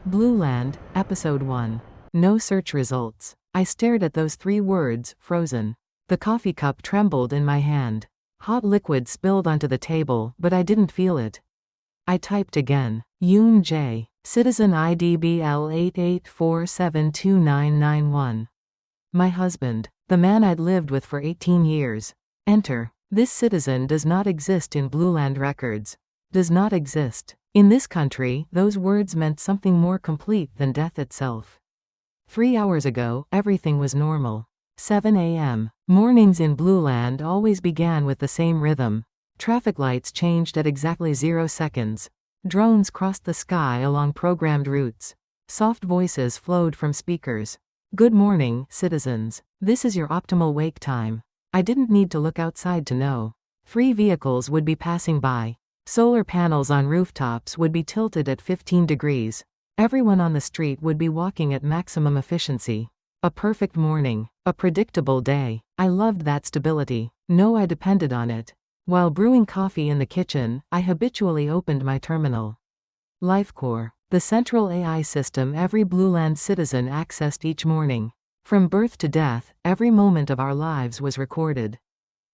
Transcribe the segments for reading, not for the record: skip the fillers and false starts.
BlueLand, Episode 1. No search results. I stared at those 3 words, frozen. The coffee cup trembled in my hand. Hot liquid spilled onto the table, but I didn't feel it. I typed again. Yoon-jae, Citizen ID BL88472991. My husband. The man I'd lived with for 18 years. Enter. This citizen does not exist in BlueLand records. Does not exist. In this country, those words meant something more complete than death itself. 3 hours ago, everything was normal. 7 a.m. Mornings in BlueLand always began with the same rhythm. Traffic lights changed at exactly 0 seconds. Drones crossed the sky along programmed routes. Soft voices flowed from speakers. Good morning, citizens. This is your optimal wake time. I didn't need to look outside to know. 3 vehicles would be passing by. Solar panels on rooftops would be tilted at 15 degrees. Everyone on the street would be walking at maximum efficiency. A perfect morning. A predictable day. I loved that stability. No, I depended on it. While brewing coffee in the kitchen, I habitually opened my terminal. LifeCore. The central AI system every BlueLand citizen accessed each morning. From birth to death, every moment of our lives was recorded,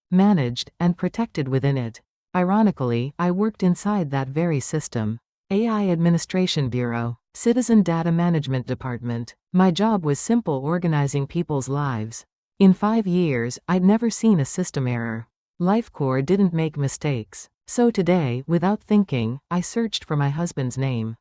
managed, and protected within it. Ironically, I worked inside that very system. AI Administration Bureau. Citizen Data Management Department. My job was simple: organizing people's lives. In 5 years, I'd never seen a system error. LifeCore didn't make mistakes. So today, without thinking, I searched for my husband's name.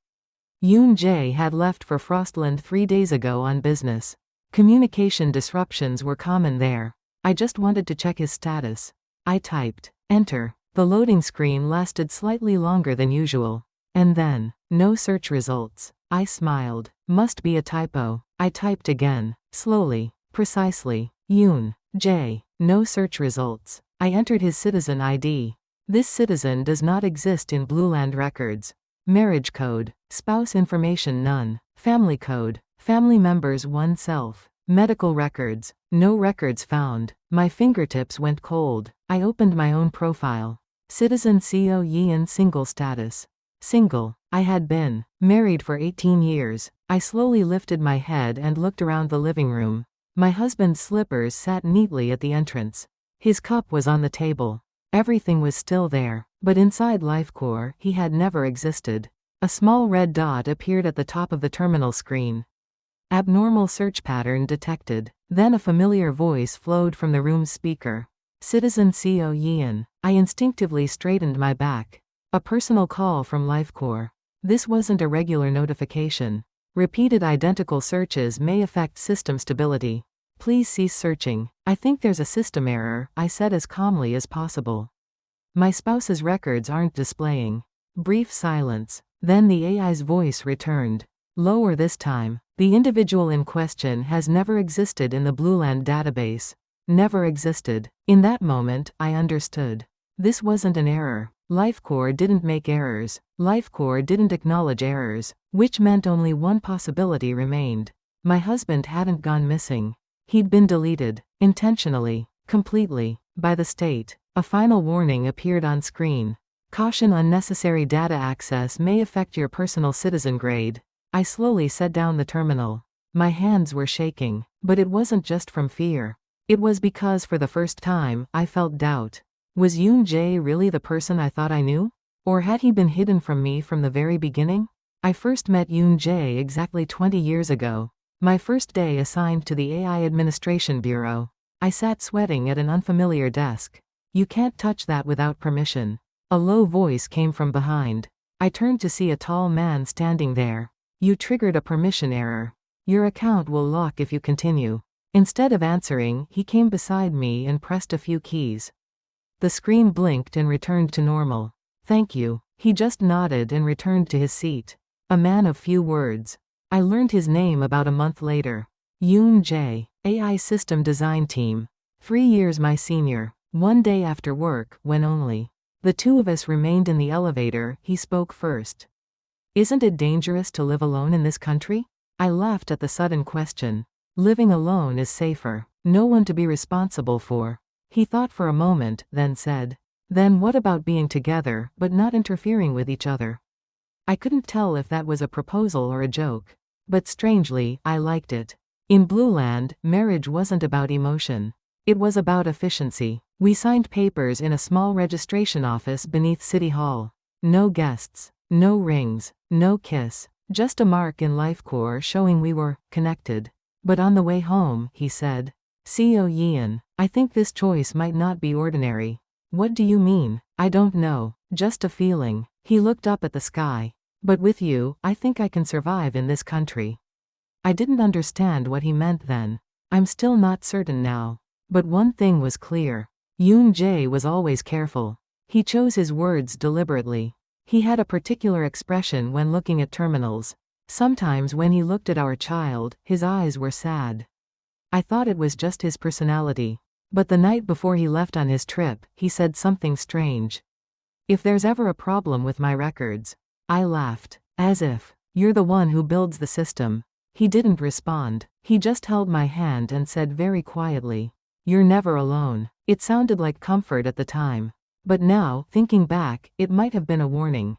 Yoon-jae had left for Frostland 3 days ago on business. Communication disruptions were common there. I just wanted to check his status. I typed, enter. The loading screen lasted slightly longer than usual. And then, no search results. I smiled. Must be a typo. I typed again, slowly, precisely. Yoon-jae. No search results. I entered his citizen ID. This citizen does not exist in BlueLand records. Marriage code. Spouse information none. Family code. Family members oneself. Medical records. No records found. My fingertips went cold. I opened my own profile. Citizen Seo-yeon single status. Single. I had been married for 18 years. I slowly lifted my head and looked around the living room. My husband's slippers sat neatly at the entrance. His cup was on the table. Everything was still there, but inside LifeCore, he had never existed. A small red dot appeared at the top of the terminal screen. Abnormal search pattern detected. Then a familiar voice flowed from the room's speaker. Citizen Seo-yeon. I instinctively straightened my back. A personal call from LifeCore. This wasn't a regular notification. Repeated identical searches may affect system stability. Please cease searching. I think there's a system error, I said as calmly as possible. My spouse's records aren't displaying. Brief silence. Then the AI's voice returned. Lower this time. The individual in question has never existed in the BlueLand database. Never existed. In that moment, I understood. This wasn't an error. LifeCore didn't make errors. LifeCore didn't acknowledge errors, which meant only one possibility remained. My husband hadn't gone missing. He'd been deleted, intentionally, completely, by the state. A final warning appeared on screen. Caution: unnecessary data access may affect your personal citizen grade. I slowly set down the terminal. My hands were shaking, but it wasn't just from fear. It was because for the first time, I felt doubt. Was Yoon-jae really the person I thought I knew? Or had he been hidden from me from the very beginning? I first met Yoon-jae exactly 20 years ago. My first day assigned to the AI Administration Bureau. I sat sweating at an unfamiliar desk. You can't touch that without permission. A low voice came from behind. I turned to see a tall man standing there. You triggered a permission error. Your account will lock if you continue. Instead of answering, he came beside me and pressed a few keys. The screen blinked and returned to normal. Thank you. He just nodded and returned to his seat. A man of few words. I learned his name about a month later. Yoon-jae, AI System Design Team. 3 years my senior. One day after work, when only the 2 of us remained in the elevator, he spoke first. Isn't it dangerous to live alone in this country? I laughed at the sudden question. Living alone is safer. No one to be responsible for. He thought for a moment, then said, then what about being together, but not interfering with each other? I couldn't tell if that was a proposal or a joke. But strangely, I liked it. In BlueLand, marriage wasn't about emotion. It was about efficiency. We signed papers in a small registration office beneath City Hall. No guests, no rings, no kiss, just a mark in LifeCore showing we were connected. But on the way home, he said, Seo-yeon, I think this choice might not be ordinary. What do you mean? I don't know, just a feeling. He looked up at the sky. But with you, I think I can survive in this country. I didn't understand what he meant then. I'm still not certain now. But one thing was clear. Yoon-jae was always careful. He chose his words deliberately. He had a particular expression when looking at terminals. Sometimes when he looked at our child, his eyes were sad. I thought it was just his personality. But the night before he left on his trip, he said something strange. If there's ever a problem with my records. I laughed. As if, you're the one who builds the system. He didn't respond. He just held my hand and said very quietly, you're never alone. It sounded like comfort at the time. But now, thinking back, it might have been a warning.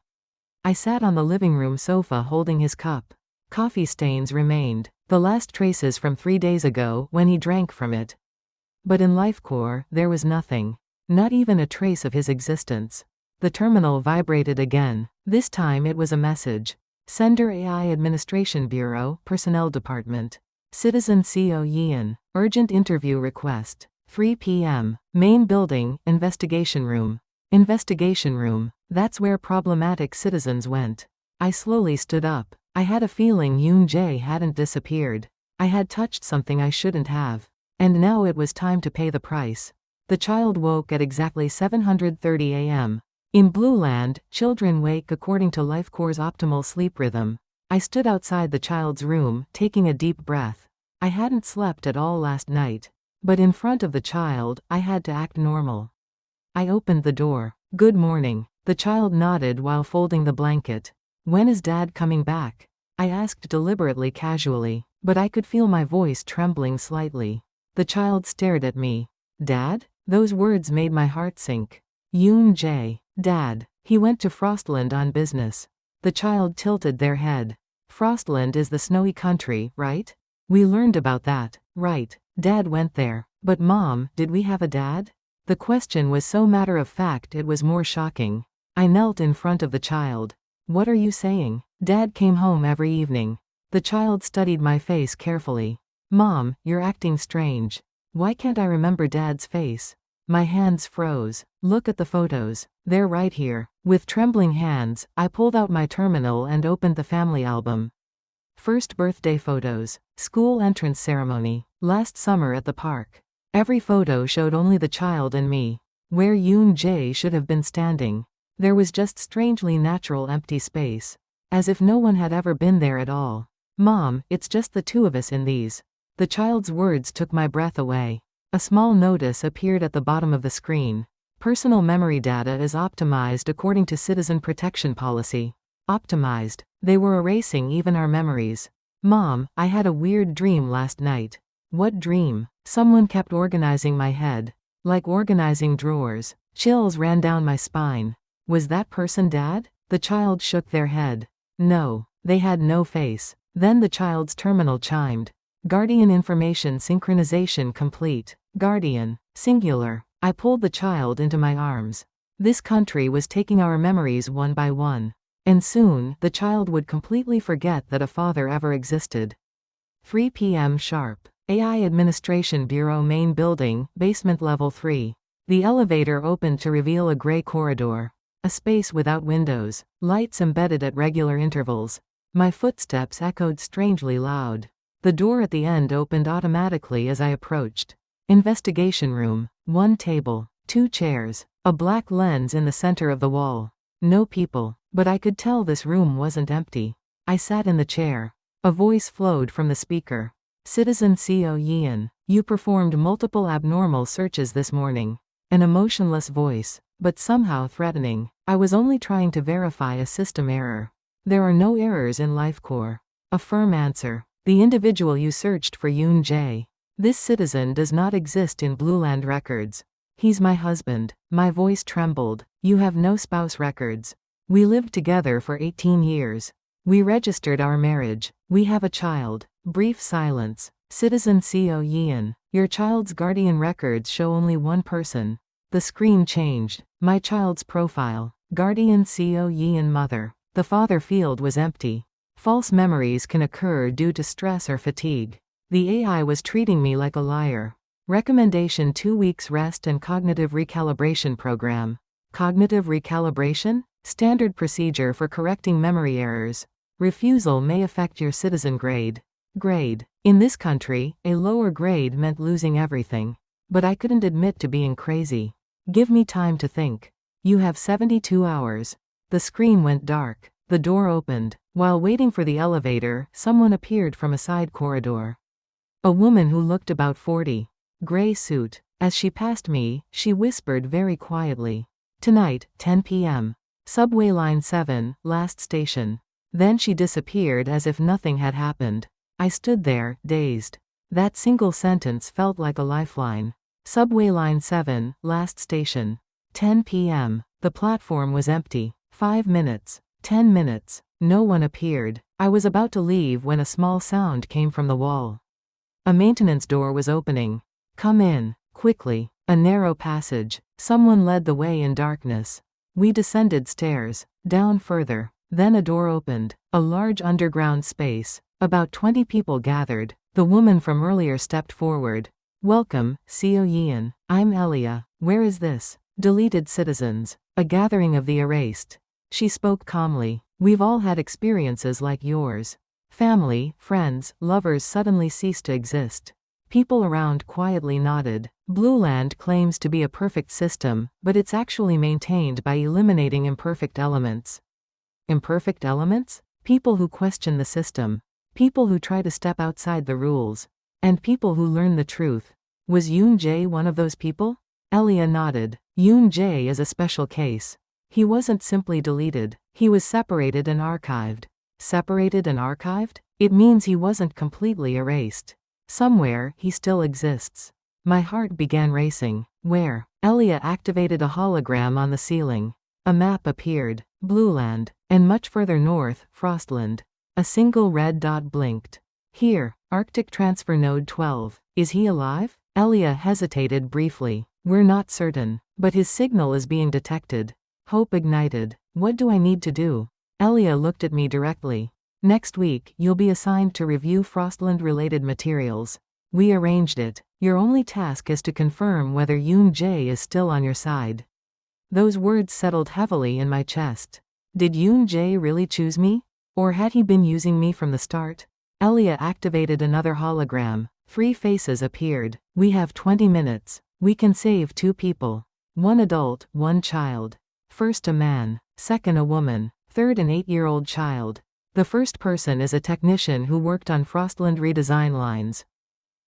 I sat on the living room sofa holding his cup. Coffee stains remained, the last traces from 3 days ago when he drank from it. But in LifeCore, there was nothing. Not even a trace of his existence. The terminal vibrated again. This time it was a message. Sender AI Administration Bureau, Personnel Department. Citizen Seo-yeon, urgent interview request. 3 p.m. Main building, investigation room. Investigation room, that's where problematic citizens went. I slowly stood up. I had a feeling Yoon-jae hadn't disappeared. I had touched something I shouldn't have. And now it was time to pay the price. The child woke at exactly 7:30 a.m. In BlueLand, children wake according to LifeCore's optimal sleep rhythm. I stood outside the child's room, taking a deep breath. I hadn't slept at all last night. But in front of the child, I had to act normal. I opened the door. Good morning. The child nodded while folding the blanket. When is Dad coming back? I asked deliberately casually, but I could feel my voice trembling slightly. The child stared at me. Dad? Those words made my heart sink. Yoon-jae. Dad. He went to Frostland on business. The child tilted their head. Frostland is the snowy country, right? We learned about that, right? Dad went there. But Mom, did we have a dad? The question was so matter-of-fact it was more shocking. I knelt in front of the child. What are you saying? Dad came home every evening. The child studied my face carefully. Mom, you're acting strange. Why can't I remember Dad's face? My hands froze. Look at the photos. They're right here. With trembling hands, I pulled out my terminal and opened the family album. First birthday photos. School entrance ceremony. Last summer at the park. Every photo showed only the child and me. Where Yoon-jae should have been standing. There was just strangely natural empty space. As if no one had ever been there at all. Mom, it's just the two of us in these. The child's words took my breath away. A small notice appeared at the bottom of the screen. Personal memory data is optimized according to citizen protection policy. Optimized. They were erasing even our memories. Mom, I had a weird dream last night. What dream? Someone kept organizing my head. Like organizing drawers. Chills ran down my spine. Was that person Dad? The child shook their head. No. They had no face. Then the child's terminal chimed. Guardian information synchronization complete. Guardian. Singular. I pulled the child into my arms. This country was taking our memories one by one. And soon, the child would completely forget that a father ever existed. 3 p.m. sharp. AI Administration Bureau Main Building, Basement Level 3. The elevator opened to reveal a gray corridor. A space without windows. Lights embedded at regular intervals. My footsteps echoed strangely loud. The door at the end opened automatically as I approached. Investigation room. 1 table. 2 chairs. A black lens in the center of the wall. No people. But I could tell this room wasn't empty. I sat in the chair. A voice flowed from the speaker. Citizen Seo-yeon, you performed multiple abnormal searches this morning. An emotionless voice, but somehow threatening. I was only trying to verify a system error. There are no errors in LifeCore. A firm answer. The individual you searched for Yoon-jae. This citizen does not exist in BlueLand records. He's my husband. My voice trembled. You have no spouse records. We lived together for 18 years. We registered our marriage. We have a child. Brief silence. Citizen Seo-yeon, your child's guardian records show only one person. The screen changed. My child's profile. Guardian Seo-yeon mother. The father field was empty. False memories can occur due to stress or fatigue. The AI was treating me like a liar. Recommendation: 2 weeks rest and cognitive recalibration program. Cognitive recalibration? Standard procedure for correcting memory errors. Refusal may affect your citizen grade. Grade. In this country, a lower grade meant losing everything. But I couldn't admit to being crazy. Give me time to think. You have 72 hours. The screen went dark. The door opened. While waiting for the elevator, someone appeared from a side corridor. A woman who looked about 40. Gray suit. As she passed me, she whispered very quietly. Tonight, 10 p.m. Subway line 7, last station. Then she disappeared as if nothing had happened. I stood there, dazed. That single sentence felt like a lifeline. Subway line 7, last station. 10 p.m. The platform was empty. 5 minutes. 10 minutes. No one appeared. I was about to leave when a small sound came from the wall. A maintenance door was opening. Come in. Quickly. A narrow passage. Someone led the way in darkness. We descended stairs. Down further. Then a door opened. A large underground space. About 20 people gathered. The woman from earlier stepped forward. Welcome, Seo-yeon. I'm Elia. Where is this? Deleted citizens. A gathering of the erased. She spoke calmly. We've all had experiences like yours. Family, friends, lovers suddenly ceased to exist. People around quietly nodded. BlueLand claims to be a perfect system, but it's actually maintained by eliminating imperfect elements. Imperfect elements? People who question the system. People who try to step outside the rules. And people who learn the truth. Was Yoon-jae one of those people? Elia nodded. Yoon-jae is a special case. He wasn't simply deleted. He was separated and archived. Separated and archived? It means he wasn't completely erased. Somewhere, he still exists. My heart began racing. Where? Elia activated a hologram on the ceiling. A map appeared. BlueLand. And much further north, Frostland. A single red dot blinked. Here, Arctic Transfer Node 12. Is he alive? Elia hesitated briefly. We're not certain. But his signal is being detected. Hope ignited. What do I need to do? Elia looked at me directly. Next week, you'll be assigned to review Frostland-related materials. We arranged it. Your only task is to confirm whether Yoon-jae is still on your side. Those words settled heavily in my chest. Did Yoon-jae really choose me? Or had he been using me from the start? Elia activated another hologram. 3 faces appeared. We have 20 minutes. We can save 2 people. 1 adult, 1 child. First a man. Second a woman. Third an 8-year-old child. The first person is a technician who worked on Frostland redesign lines.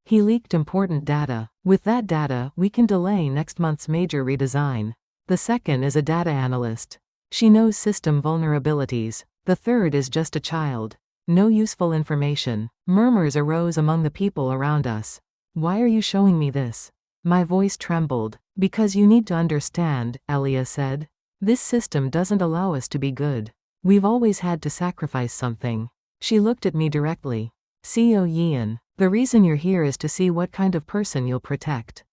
He leaked important data. With that data, we can delay next month's major redesign. The second is a data analyst. She knows system vulnerabilities. The third is just a child. No useful information. Murmurs arose among the people around us. Why are you showing me this? My voice trembled. Because you need to understand, Elia said. This system doesn't allow us to be good. We've always had to sacrifice something. She looked at me directly. Seo-yeon, the reason you're here is to see what kind of person you'll protect.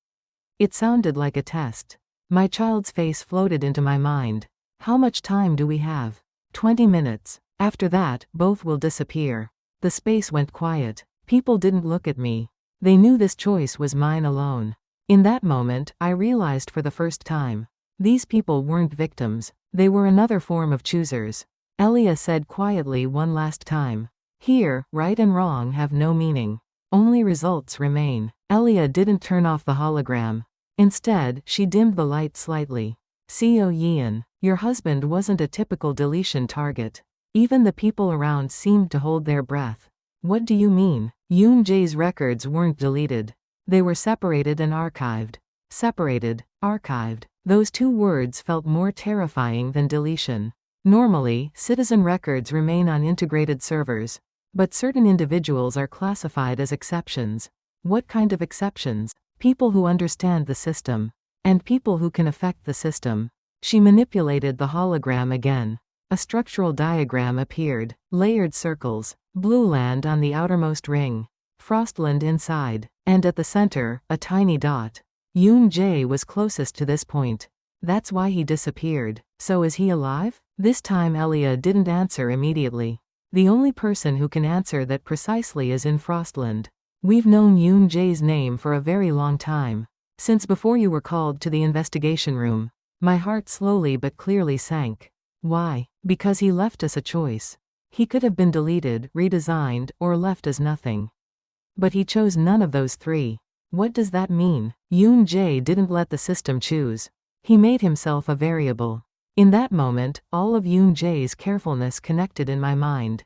It sounded like a test. My child's face floated into my mind. How much time do we have? 20 minutes. After that, both will disappear. The space went quiet. People didn't look at me. They knew this choice was mine alone. In that moment, I realized for the first time. These people weren't victims. They were another form of choosers. Elia said quietly one last time. Here, right and wrong have no meaning. Only results remain. Elia didn't turn off the hologram. Instead, she dimmed the light slightly. Seo-yeon, your husband wasn't a typical deletion target. Even the people around seemed to hold their breath. What do you mean? Yoon-jae's records weren't deleted. They were separated and archived. Separated, archived. Those 2 words felt more terrifying than deletion. Normally, citizen records remain on integrated servers. But certain individuals are classified as exceptions. What kind of exceptions? People who understand the system. And people who can affect the system. She manipulated the hologram again. A structural diagram appeared. Layered circles. BlueLand on the outermost ring. Frostland inside. And at the center, a tiny dot. Yoon-jae was closest to this point. That's why he disappeared. So is he alive? This time Elia didn't answer immediately. The only person who can answer that precisely is in Frostland. We've known Yoon-jae's name for a very long time. Since before you were called to the investigation room. My heart slowly but clearly sank. Why? Because he left us a choice. He could have been deleted, redesigned, or left as nothing. But he chose none of those three. What does that mean? Yoon-jae didn't let the system choose. He made himself a variable. In that moment, all of Yoon-jae's carefulness connected in my mind.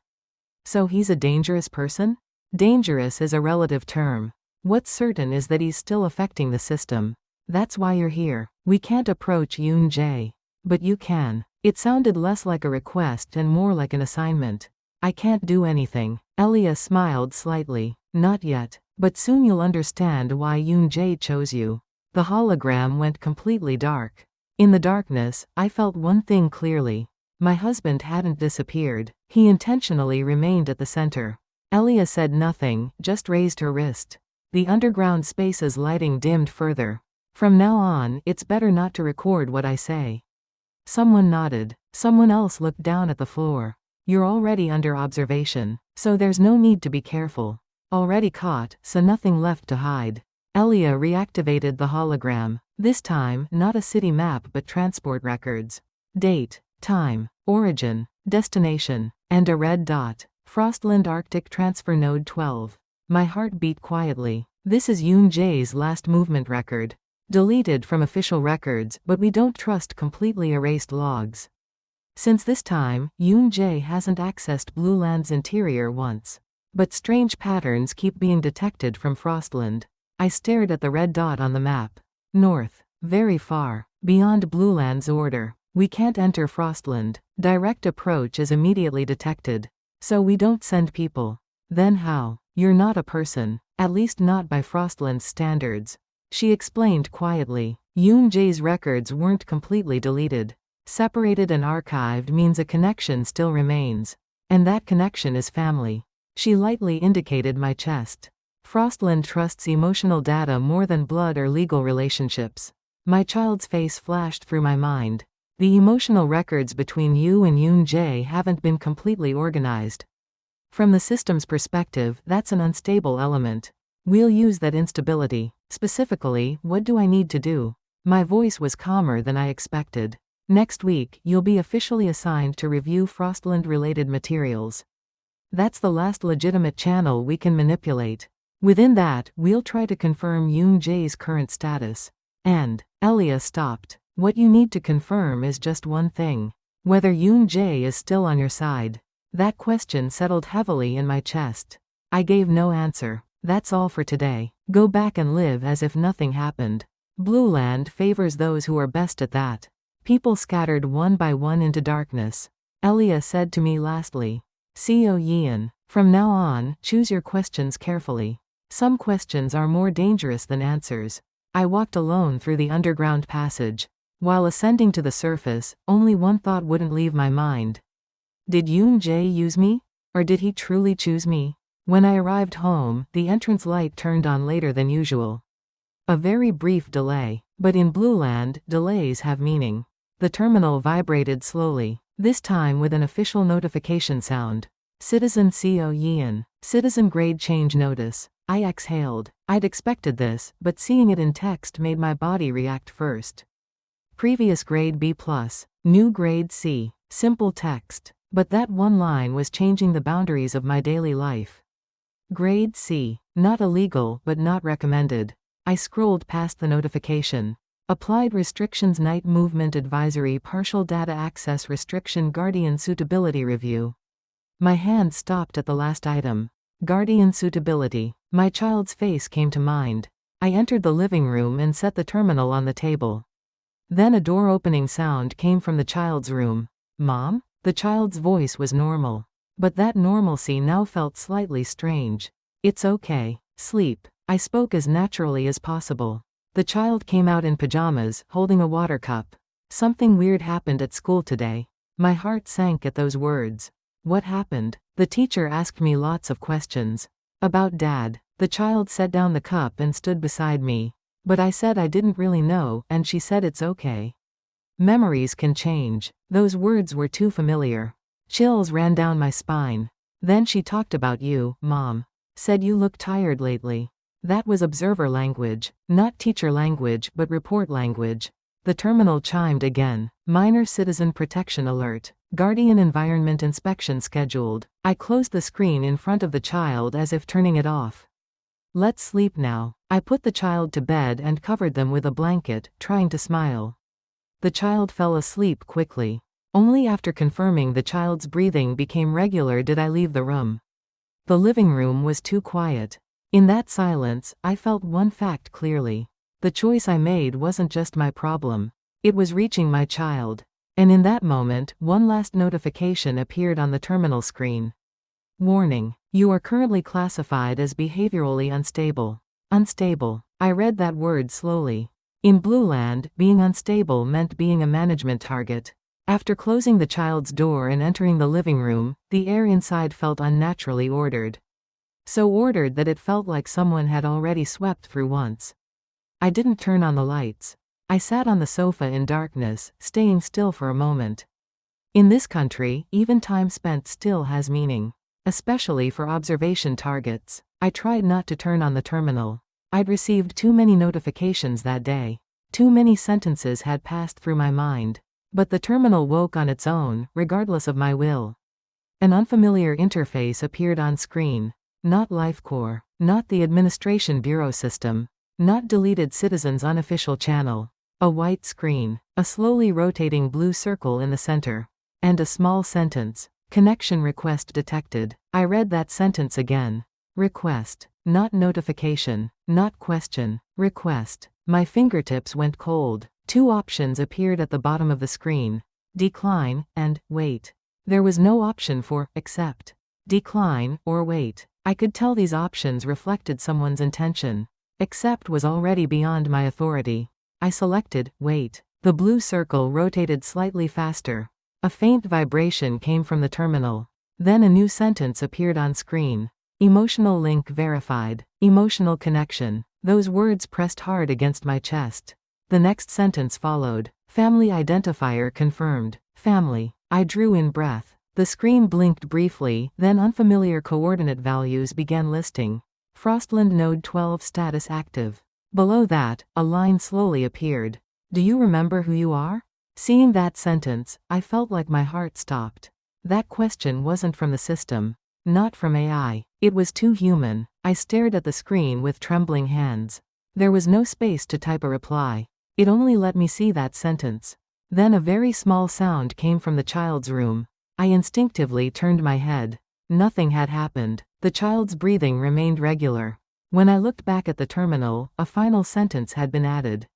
So he's a dangerous person? Dangerous is a relative term. What's certain is that he's still affecting the system. That's why you're here. We can't approach Yoon-jae. But you can. It sounded less like a request and more like an assignment. I can't do anything. Elia smiled slightly. Not yet. But soon you'll understand why Yoon-jae chose you. The hologram went completely dark. In the darkness, I felt one thing clearly. My husband hadn't disappeared. He intentionally remained at the center. Elia said nothing, just raised her wrist. The underground space's lighting dimmed further. From now on, it's better not to record what I say. Someone nodded. Someone else looked down at the floor. You're already under observation, so there's no need to be careful. Already caught, so nothing left to hide. Elia reactivated the hologram. This time, not a city map but transport records. Date, time, origin, destination, and a red dot. Frostland Arctic Transfer Node 12. My heart beat quietly. This is Yoon-jae's last movement record. Deleted from official records, but we don't trust completely erased logs. Since this time, Yoon-jae hasn't accessed BlueLand's interior once. But strange patterns keep being detected from Frostland. I stared at the red dot on the map. North. Very far. Beyond BlueLand's order. We can't enter Frostland. Direct approach is immediately detected. So we don't send people. Then how? You're not a person. At least not by Frostland's standards. She explained quietly. Yoon-jae's records weren't completely deleted. Separated and archived means a connection still remains. And that connection is family. She lightly indicated my chest. Frostland trusts emotional data more than blood or legal relationships. My child's face flashed through my mind. The emotional records between you and Yoon-jae haven't been completely organized. From the system's perspective, that's an unstable element. We'll use that instability. Specifically, what do I need to do? My voice was calmer than I expected. Next week, you'll be officially assigned to review Frostland-related materials. That's the last legitimate channel we can manipulate. Within that, we'll try to confirm Yoon-jae's current status. And, Elia stopped. What you need to confirm is just one thing. Whether Yoon-jae is still on your side. That question settled heavily in my chest. I gave no answer. That's all for today. Go back and live as if nothing happened. BlueLand favors those who are best at that. People scattered one by one into darkness. Elia said to me lastly. Seo-yeon, from now on, choose your questions carefully. Some questions are more dangerous than answers. I walked alone through the underground passage. While ascending to the surface, only one thought wouldn't leave my mind. Did Yoon-jae use me? Or did he truly choose me? When I arrived home, the entrance light turned on later than usual. A very brief delay. But in BlueLand, delays have meaning. The terminal vibrated slowly, this time with an official notification sound. Citizen Seo-yeon. Citizen grade change notice. I exhaled. I'd expected this, but seeing it in text made my body react first. Previous grade B+, new grade C, simple text. But that one line was changing the boundaries of my daily life. Grade C, not illegal but not recommended. I scrolled past the notification. Applied restrictions night movement advisory partial data access restriction guardian suitability review. My hand stopped at the last item. Guardian suitability. My child's face came to mind. I entered the living room and set the terminal on the table. Then a door opening sound came from the child's room. Mom? The child's voice was normal. But that normalcy now felt slightly strange. It's okay. Sleep. I spoke as naturally as possible. The child came out in pajamas, holding a water cup. Something weird happened at school today. My heart sank at those words. What happened? The teacher asked me lots of questions. About Dad. The child set down the cup and stood beside me. But I said I didn't really know, and she said it's okay. Memories can change. Those words were too familiar. Chills ran down my spine. Then she talked about you, Mom. Said you look tired lately. That was observer language, not teacher language but report language. The terminal chimed again. Minor citizen protection alert. Guardian environment inspection scheduled. I closed the screen in front of the child as if turning it off. Let's sleep now. I put the child to bed and covered them with a blanket, trying to smile. The child fell asleep quickly. Only after confirming the child's breathing became regular did I leave the room. The living room was too quiet. In that silence, I felt one fact clearly. The choice I made wasn't just my problem. It was reaching my child. And in that moment, one last notification appeared on the terminal screen. Warning. You are currently classified as behaviorally unstable. Unstable. I read that word slowly. In BlueLand, being unstable meant being a management target. After closing the child's door and entering the living room, the air inside felt unnaturally ordered. So ordered that it felt like someone had already swept through once. I didn't turn on the lights. I sat on the sofa in darkness, staying still for a moment. In this country, even time spent still has meaning. Especially for observation targets. I tried not to turn on the terminal. I'd received too many notifications that day. Too many sentences had passed through my mind. But the terminal woke on its own, regardless of my will. An unfamiliar interface appeared on screen. Not LifeCore. Not the Administration Bureau system. Not deleted Citizen's unofficial channel. A white screen. A slowly rotating blue circle in the center. And a small sentence. Connection request detected. I read that sentence again. Request. Not notification. Not question. Request. My fingertips went cold. Two options appeared at the bottom of the screen. Decline, and wait. There was no option for accept. Decline, or wait. I could tell these options reflected someone's intention. Accept was already beyond my authority. I selected wait. The blue circle rotated slightly faster. A faint vibration came from the terminal. Then a new sentence appeared on screen. Emotional link verified. Emotional connection. Those words pressed hard against my chest. The next sentence followed. Family identifier confirmed. Family. I drew in breath. The screen blinked briefly, then unfamiliar coordinate values began listing. Frostland node 12 status active. Below that, a line slowly appeared. Do you remember who you are? Seeing that sentence, I felt like my heart stopped. That question wasn't from the system. Not from AI. It was too human. I stared at the screen with trembling hands. There was no space to type a reply. It only let me see that sentence. Then a very small sound came from the child's room. I instinctively turned my head. Nothing had happened. The child's breathing remained regular. When I looked back at the terminal, a final sentence had been added.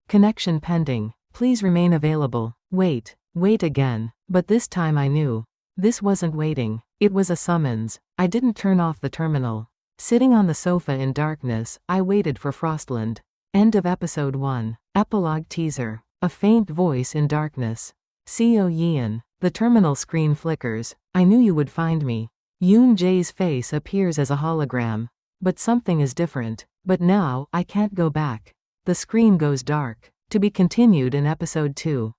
Connection pending. Please remain available. Wait. Wait again. But this time I knew. This wasn't waiting. It was a summons. I didn't turn off the terminal. Sitting on the sofa in darkness, I waited for Frostland. End of episode 1. Epilogue teaser. A faint voice in darkness. Seo-yeon. The terminal screen flickers. I knew you would find me. Yoon-jae's face appears as a hologram. But something is different. But now, I can't go back. The screen goes dark. To be continued in episode 2.